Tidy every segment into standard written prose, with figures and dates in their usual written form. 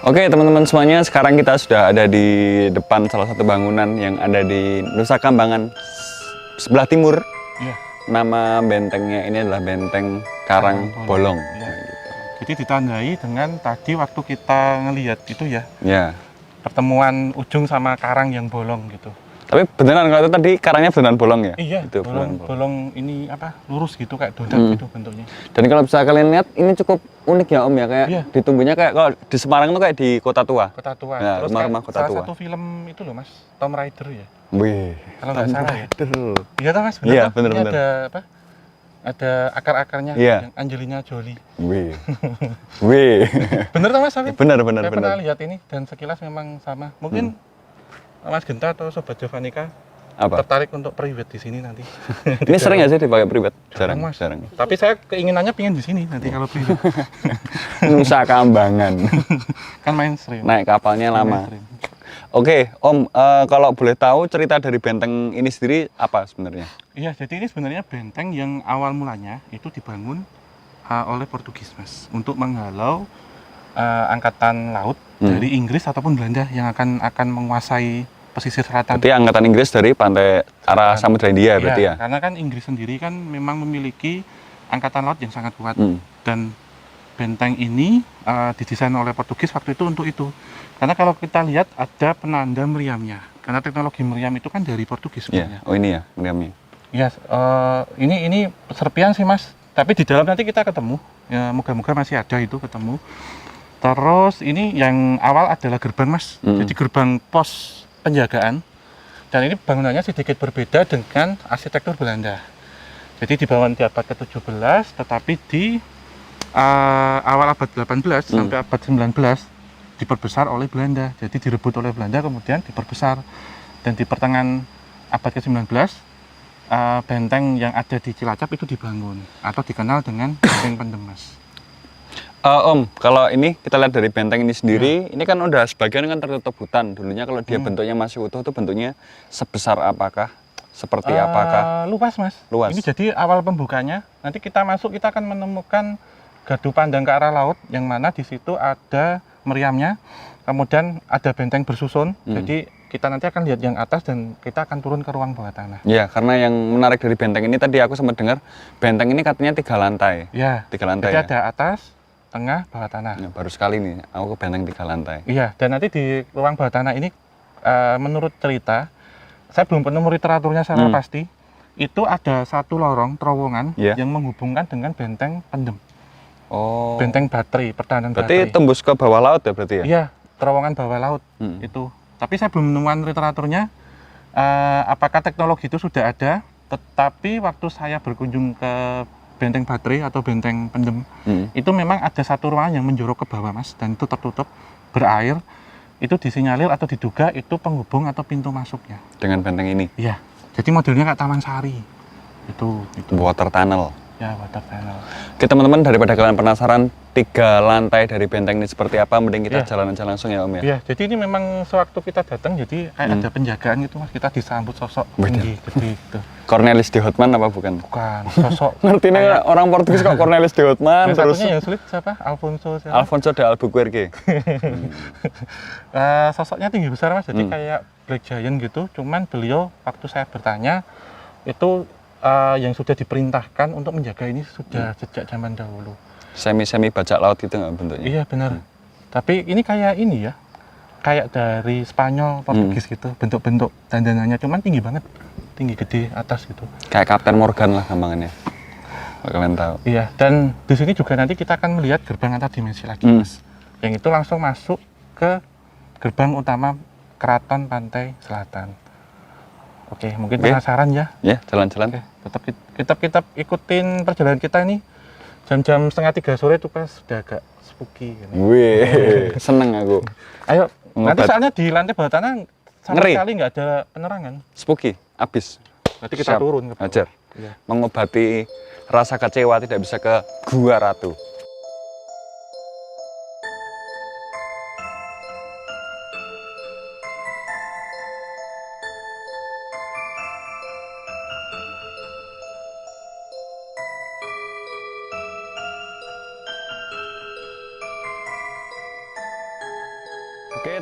Oke teman-teman semuanya, sekarang kita sudah ada di depan salah satu bangunan yang ada di Nusa Kambangan sebelah timur. Iya. Nama bentengnya ini adalah Benteng Karang Bolong. Ya. Jadi ditandai dengan tadi waktu kita ngelihat itu ya, Ya. pertemuan ujung sama karang yang bolong gitu. Tapi beneran kalau itu tadi karangnya beneran bolong ya? Iya, Itu beneran bolong ini apa, lurus gitu kayak donat gitu bentuknya. Dan kalau bisa kalian lihat, ini cukup unik ya Om ya, kayak Iya. ditumbuhnya kayak kalau di Semarang itu kayak di Kota Tua. Kota Tua. Ya, Terus rumah-rumah kayak Kota salah Tua. satu film itu loh Mas, Tomb Raider ya. Wih, Kalau nggak salah ya. Raider. Iya toh Mas, bener Iya, toh? bener, Ini bener. ada apa? Ada akar-akarnya Iya. yang Angelina Jolie. Wih, wih. Bener toh Mas? Tapi Bener. saya pernah lihat ini dan sekilas memang sama. Mungkin Mas Genta atau Sobat Javanika Apa? tertarik untuk private di sini nanti. Ini sering nggak sih dipakai private? Jarang, Mas. jarang. Tapi saya keinginannya pengen di sini nanti kalau private. Nusa Kambangan. Kan mainstream. Naik kapalnya lama. Mainstream. Oke, Om, kalau boleh tahu cerita dari benteng ini sendiri apa sebenarnya? Iya, jadi ini sebenarnya benteng yang awal mulanya itu dibangun oleh Portugis, Mas, untuk menghalau angkatan laut dari Inggris ataupun Belanda yang akan menguasai pesisir selatan. Berarti angkatan Inggris dari pantai arah Samudra India berarti ya? Karena kan Inggris sendiri kan memang memiliki angkatan laut yang sangat kuat dan benteng ini didesain oleh Portugis waktu itu untuk itu. Karena kalau kita lihat ada penanda meriamnya. Karena teknologi meriam itu kan dari Portugis sebenarnya. Iya. Oh ini ya meriamnya. Iya, ini serpian sih Mas. Tapi di dalam nanti kita ketemu. Ya, moga-moga masih ada itu ketemu. Terus ini yang awal adalah gerbang Mas. Jadi gerbang pos penjagaan. Dan ini bangunannya sedikit berbeda dengan arsitektur Belanda. Jadi dibangun di abad ke-17, tetapi di awal abad 18 sampai abad 19 diperbesar oleh Belanda. Jadi direbut oleh Belanda kemudian diperbesar. Dan di pertengahan abad ke-19 benteng yang ada di Cilacap itu dibangun atau dikenal dengan benteng Pendem, Mas. Om, kalau ini kita lihat dari benteng ini sendiri, ini kan udah sebagian kan tertutup hutan. Dulunya kalau dia bentuknya masih utuh itu bentuknya sebesar apakah? Seperti apakah? Luas Mas. Luas. Ini jadi awal pembukanya. Nanti kita masuk kita akan menemukan gardu pandang ke arah laut yang mana di situ ada meriamnya. Kemudian ada benteng bersusun. Jadi kita nanti akan lihat yang atas dan kita akan turun ke ruang bawah tanah. Ya, karena yang menarik dari benteng ini tadi aku sempat dengar benteng ini katanya 3 lantai. Ya. 3 lantai. Jadi Ya? ada atas, tengah, bawah tanah. Ya, baru sekali nih aku ke benteng 3 lantai. Iya, dan nanti di ruang bawah tanah ini menurut cerita, saya belum penemu literaturnya secara pasti, itu ada satu lorong terowongan yang menghubungkan dengan benteng Pendem. Oh. Benteng baterai, pertahanan Berarti baterai. tembus ke bawah laut ya berarti ya? Iya, terowongan bawah laut itu. Tapi saya belum menemukan literaturnya, apakah teknologi itu sudah ada, tetapi waktu saya berkunjung ke benteng baterai atau benteng Pendem, itu memang ada satu ruangan yang menjorok ke bawah Mas, dan itu tertutup berair, itu disinyalir atau diduga itu penghubung atau pintu masuknya. Dengan benteng ini? Iya, jadi modelnya kayak Taman Sari. Itu. Water tunnel. Ya, water tunnel. Oke teman-teman, daripada kalian penasaran 3 lantai dari benteng ini seperti apa, mending kita jalan aja langsung ya Om ya? Iya, jadi ini memang sewaktu kita datang, jadi kayak ada penjagaan gitu Mas, kita disambut sosok tinggi, gede gitu. Cornelis de Houtman apa bukan? Bukan, sosok. Ngerti nih orang Portugis kok Cornelis de Houtman Yang terus satunya yang sulit siapa? Alfonso siapa? Alfonso de Albuquerque. Sosoknya tinggi besar Mas, jadi kayak Black Giant gitu, cuman beliau waktu saya bertanya, itu yang sudah diperintahkan untuk menjaga ini sudah sejak zaman dahulu. Semi-semi bajak laut gitu nggak bentuknya? Iya benar. Tapi ini kayak ini ya, kayak dari Spanyol, Portugis gitu, bentuk-bentuk dandanannya, cuman tinggi banget, tinggi gede atas gitu. Kayak Kapten Morgan lah gampangannya. Kalau kalian tahu. Iya, dan di sini juga nanti kita akan melihat gerbang antar dimensi lagi, Mas. Yang itu langsung masuk ke gerbang utama Keraton Pantai Selatan. Oke, mungkin penasaran ya? Ya, jalan-jalan. Tetap kita ikutin perjalanan kita ini. Jam-jam 2:30 sore itu kan sudah agak spooky. Gitu. Wih, seneng aku. Ayo, nanti soalnya di lantai bawah tanah sama sekali nggak ada penerangan. Spooky, abis. Nanti kita turun ke bawah. Ajar. Ya. Mengobati rasa kecewa tidak bisa ke Gua Ratu.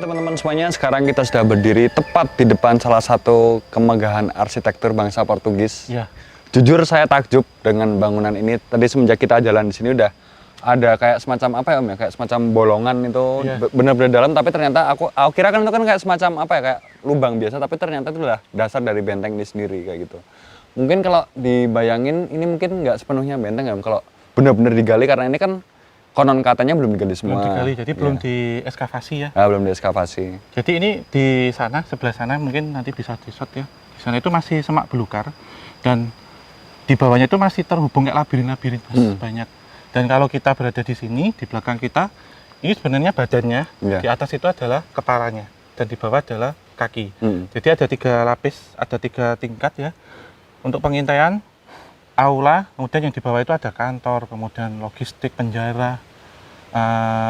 teman-teman semuanya, sekarang kita sudah berdiri tepat di depan salah satu kemegahan arsitektur bangsa Portugis. Ya. Jujur saya takjub dengan bangunan ini. Tadi semenjak kita jalan di sini udah ada kayak semacam apa ya Om ya, kayak semacam bolongan itu benar-benar dalam, tapi ternyata aku kira kan itu kan kayak semacam apa ya, kayak lubang biasa, tapi ternyata itu adalah dasar dari benteng ini sendiri kayak gitu. Mungkin kalau dibayangin ini mungkin nggak sepenuhnya benteng ya Om, kalau benar-benar digali, karena ini kan konon katanya belum digali semua. Belum digali, jadi belum dieskavasi ya. Nah, belum dieskavasi. Jadi ini di sana, sebelah sana mungkin nanti bisa di-shot ya. Di sana itu masih semak belukar dan di bawahnya itu masih terhubung kayak labirin-labirin banyak. Dan kalau kita berada di sini, di belakang kita, ini sebenarnya badannya, di atas itu adalah kepalanya dan di bawah adalah kaki. Jadi ada 3 lapis, ada 3 tingkat ya. Untuk pengintaian, aula, kemudian yang di bawah itu ada kantor, kemudian logistik, penjara,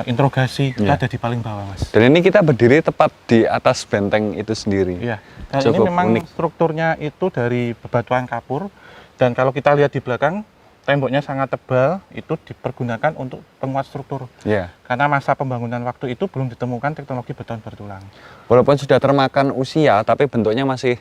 interogasi, itu ada di paling bawah Mas. Dan ini kita berdiri tepat di atas benteng itu sendiri. Iya. Dan ini memang unik. Strukturnya itu dari bebatuan kapur, dan kalau kita lihat di belakang, temboknya sangat tebal, itu dipergunakan untuk penguat struktur. Karena masa pembangunan waktu itu belum ditemukan teknologi beton bertulang. Walaupun sudah termakan usia, tapi bentuknya masih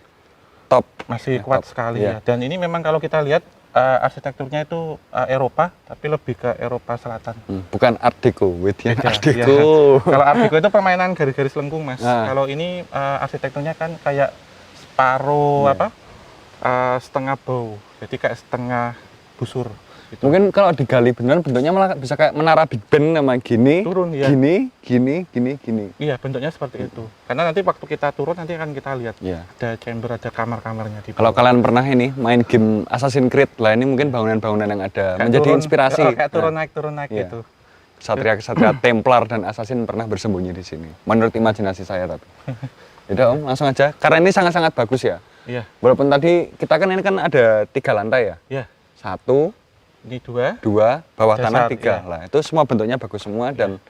top. Masih kuat sekali ya. Dan ini memang kalau kita lihat, arsitekturnya itu Eropa, tapi lebih ke Eropa Selatan. Bukan Art Deco, Art Deco. Ya. Kalau Art Deco itu permainan garis-garis lengkung Mas. Kalau ini arsitekturnya kan kayak separuh setengah bow, jadi kayak setengah busur. Gitu. Mungkin kalau digali beneran bentuknya malah bisa kayak menara Big Ben sama gini, turun, ya. gini. Iya, bentuknya seperti itu. Karena nanti waktu kita turun nanti akan kita lihat ada chamber, ada kamar-kamarnya di bawah. Kalau kalian pernah ini main game Assassin's Creed lah, ini mungkin bangunan-bangunan yang ada kayak menjadi inspirasi. Kayak turun naik gitu. Kesatria Templar dan Assassin pernah bersembunyi di sini. Menurut imajinasi saya tapi. Yaudah Om, langsung aja. Karena ini sangat-sangat bagus ya. Iya. Walaupun tadi kita kan ini kan ada 3 lantai ya. Iya. 1, ini 2, bawah dasar, tanah 3 lah. Itu semua bentuknya bagus semua dan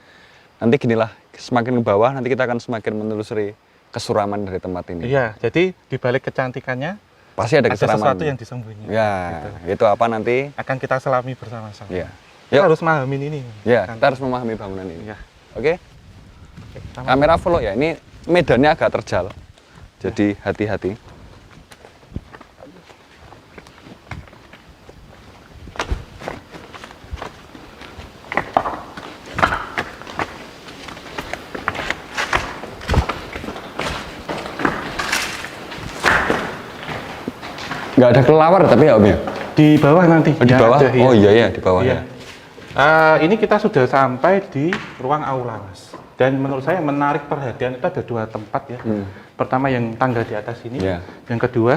nanti ginilah semakin ke bawah nanti kita akan semakin menelusuri kesuraman dari tempat ini. Iya, jadi di balik kecantikannya pasti ada kesuraman. Ada sesuatu yang disembunyi. Ya, gitu. Itu apa nanti? Akan kita selami bersama-sama. Iya. Kita harus memahami ini. Ya, kita harus memahami bangunan ini. Ya. Oke? Kamera follow ya. Ini medannya agak terjal. Jadi hati-hati. Nggak ada kelelawar tapi ya Om ya? Di bawah nanti. Di bawah? Oh iya di bawah ya. Ini kita sudah sampai di ruang aula Mas. Dan menurut saya menarik perhatian itu ada 2 tempat ya. Pertama yang tangga di atas ini. Yang kedua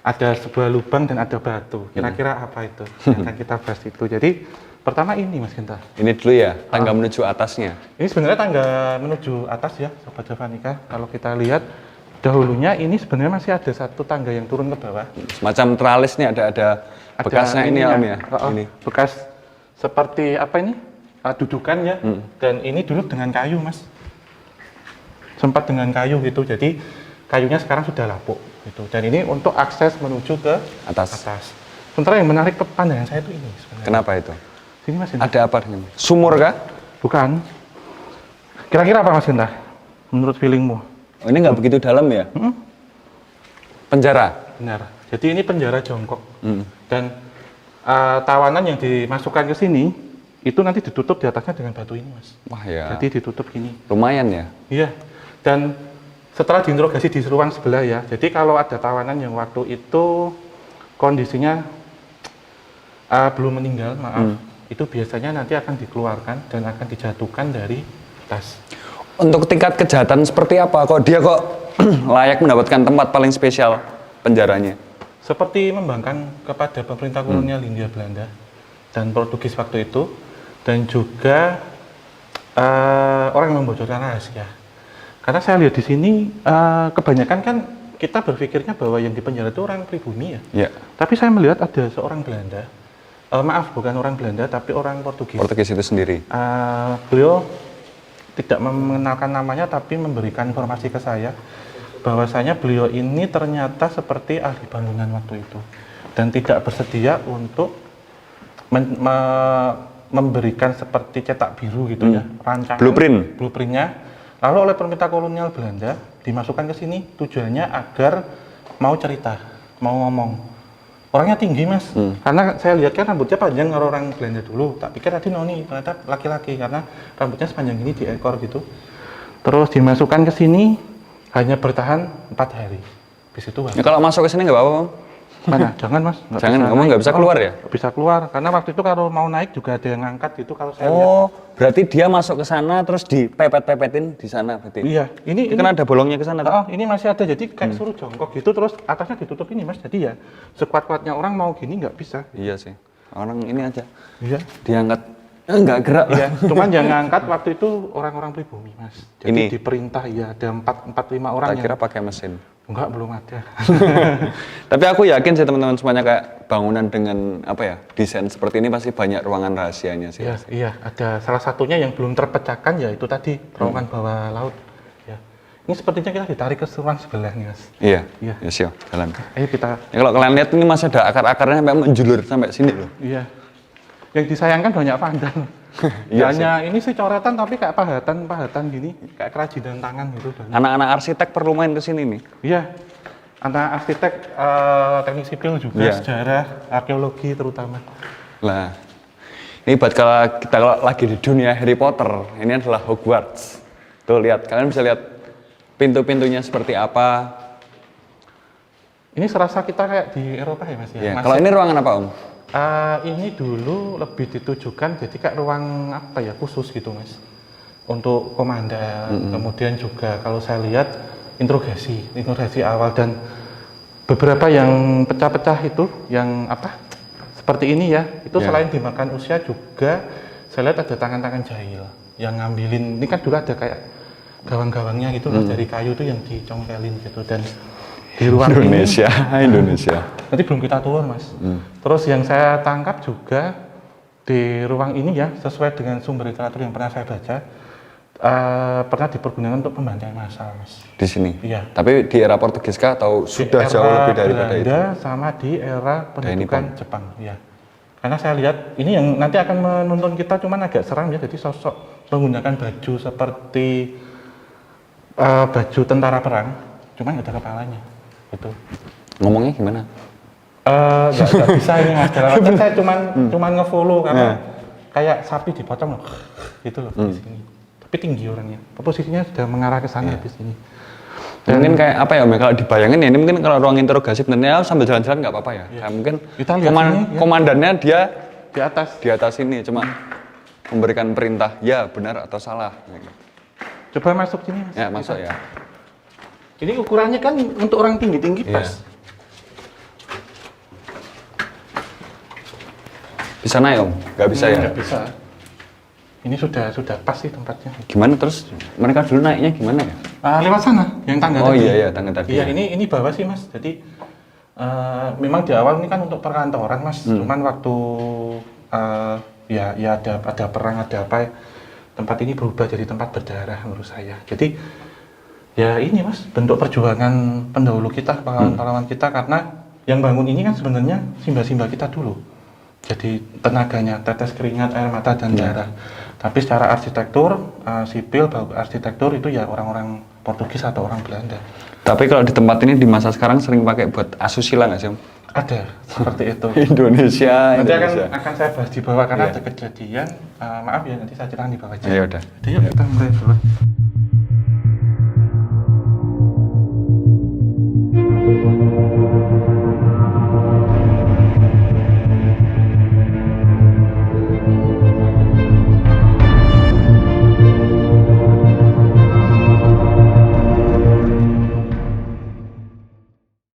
ada sebuah lubang dan ada batu. Kira-kira apa itu? Yang akan kita bahas itu. Jadi pertama ini Mas Genta. Ini dulu ya, tangga menuju atasnya. Ini sebenarnya tangga menuju atas ya, Sobat Javanica. Kalau kita lihat dahulunya ini sebenarnya masih ada 1 tangga yang turun ke bawah. Semacam teralis nih, ada bekasnya ini ya Om ya. Ini. Bekas seperti apa ini? Dudukan ya. Dan ini dulu dengan kayu Mas. Sempat dengan kayu gitu. Jadi kayunya sekarang sudah lapuk gitu. Dan ini untuk akses menuju ke atas. Sementara yang menarik pandangan saya itu ini sebenarnya. Kenapa itu? Sini Mas. Ini. Ada apa dengan sumur kah? Bukan. Kira-kira apa Mas Genta? Menurut feelingmu? Oh, ini nggak begitu dalam ya? Penjara? Benar. Jadi ini penjara jongkok. Dan tawanan yang dimasukkan ke sini, itu nanti ditutup di atasnya dengan batu ini Mas. Wah ya. Jadi ditutup gini. Lumayan ya? Iya. Dan setelah diinterogasi di ruang sebelah ya, jadi kalau ada tawanan yang waktu itu kondisinya belum meninggal, maaf, itu biasanya nanti akan dikeluarkan dan akan dijatuhkan dari atas. Untuk tingkat kejahatan seperti apa? Kok dia layak mendapatkan tempat paling spesial penjaranya? Seperti membangkang kepada pemerintah kolonial Hindia Belanda dan Portugis waktu itu, dan juga orang yang membocorkan rahasia. Karena saya lihat di sini kebanyakan kan kita berpikirnya bahwa yang di penjara itu orang pribumi ya. Tapi saya melihat ada seorang Belanda, maaf bukan orang Belanda tapi orang Portugis. Portugis itu sendiri. Beliau tidak mengenalkan namanya tapi memberikan informasi ke saya bahwasanya beliau ini ternyata seperti ahli bangunan waktu itu dan tidak bersedia untuk memberikan seperti cetak biru gitu ya, rancangan blueprintnya, Lalu oleh pemerintah kolonial Belanda dimasukkan ke sini tujuannya agar mau cerita, mau ngomong. Orangnya tinggi mas, karena saya lihat kan rambutnya panjang kalau orang Belanda dulu. Tak pikir tadi noni, ternyata laki-laki karena rambutnya sepanjang ini di ekor gitu. Terus dimasukkan ke sini hanya bertahan 4 hari. Habis itu Ya, kalau masuk ke sini nggak apa-apa, Om? mana? Jangan mas. Jangan, kamu nggak bisa keluar ya? Bisa keluar, karena waktu itu kalau mau naik juga ada yang ngangkat gitu kalau saya lihat. Oh, berarti dia masuk ke sana terus dipepet-pepetin di sana berarti? Iya, ini Kan ada bolongnya ke sana tuh? oh, ini masih ada, jadi kayak suruh jongkok gitu, terus atasnya ditutup ini mas. Jadi ya sekuat-kuatnya orang mau gini nggak bisa. Iya sih, orang ini aja Iya. diangkat, nggak gerak. Iya, cuman yang ngangkat waktu itu orang-orang pribumi mas. Jadi Ini? diperintah ya ada 4-5 orang Tak kira pakai mesin. enggak, belum ada. Tapi aku yakin sih teman-teman semuanya kayak bangunan dengan apa ya, desain seperti ini pasti banyak ruangan rahasianya sih. Iya, iya, ada salah satunya yang belum terpecahkan ya itu tadi terowongan bawah laut. Ya. Ini sepertinya kita ditarik ke ruang sebelah nih mas. Iya, Iya. ya siap, jalan. Ayo kita. Ya, kalau kalian lihat ini masih ada akar-akarnya sampai menjulur sampai sini loh. Iya. Yang disayangkan banyak vandal. Iya Hanya ini sih coretan tapi kayak pahatan gini, kayak kerajinan tangan gitu. Anak-anak arsitek perlu main ke sini nih. Iya. Anak arsitek, teknik sipil juga, Iya. sejarah, arkeologi terutama. Lah, ini buat kalau kita lagi di dunia Harry Potter, ini adalah Hogwarts. Tuh lihat, kalian bisa lihat pintu-pintunya seperti apa. Ini serasa kita kayak di Eropa ya mas ya. Ya, Masih- kalau ini ruangan apa Om? ini dulu lebih ditujukan jadi kayak ruang apa ya khusus gitu mas, untuk komandan. Kemudian juga kalau saya lihat interogasi awal dan beberapa yang pecah-pecah itu yang apa seperti ini ya itu Ya. selain dimakan usia juga saya lihat ada tangan-tangan jahil yang ngambilin, ini kan dulu ada kayak gawang-gawangnya gitu mas dari kayu tuh yang dicongkelin gitu. Dan di ruang Indonesia, Indonesia. nanti belum kita turun mas. Terus yang saya tangkap juga di ruang ini ya sesuai dengan sumber literatur yang pernah saya baca, pernah dipergunakan untuk pembantaian massal mas. Di sini. Iya. Tapi di era Portugis kah atau sudah Di jauh era lebih daripada itu? Belanda sama di era pendudukan Nippon. Jepang ya. Karena saya lihat ini yang nanti akan menuntun kita cuman agak seram ya, jadi sosok menggunakan baju seperti baju tentara perang, cuman nggak ada kepalanya gitu. Ngomongnya gimana? Nggak bisa ini mas, dalam artian saya cuman nge-follow karena kayak sapi dipotong loh, gitu loh di sini. Tapi tinggi orangnya, posisinya sudah mengarah ke sana di sini. Mungkin kayak apa ya Om, ya, kalau dibayangin ya ini mungkin kalau ruang interogasi benernya sambil jalan-jalan nggak apa-apa ya. Kayak mungkin Kita lihat sini, ya. komandannya dia Di atas. ini cuma memberikan perintah ya benar atau salah. Coba masuk sini mas. Ya masuk ya. Ini ukurannya kan untuk orang tinggi-tinggi Iya. pas. Bisa naik Om? Nggak bisa ya? Nggak bisa. Ini sudah pas sih tempatnya. Gimana terus mereka dulu naiknya gimana ya? Lewat sana, yang tangga Oh tadi. iya tangga tadi. Iya, ini bawah sih mas. Jadi memang di awal ini kan untuk perkantoran mas. Cuman waktu ya ada perang ada apa, tempat ini berubah jadi tempat berdarah menurut saya. Jadi ya ini mas bentuk perjuangan pendahulu kita, pahlawan-pahlawan kita, karena yang bangun ini kan sebenarnya simba-simba kita dulu. Jadi tenaganya, tetes keringat, air mata dan darah. Tapi secara arsitektur, sipil, arsitektur itu ya orang-orang Portugis atau orang Belanda. Tapi kalau di tempat ini di masa sekarang sering pakai buat asusila nggak sih Om? Ada seperti itu. Indonesia. Nanti Indonesia. akan saya bahas di bawah karena Iya. ada kejadian. Maaf ya nanti saya ceritakan di bawah aja. Ya udah. Yuk kita mulai dulu.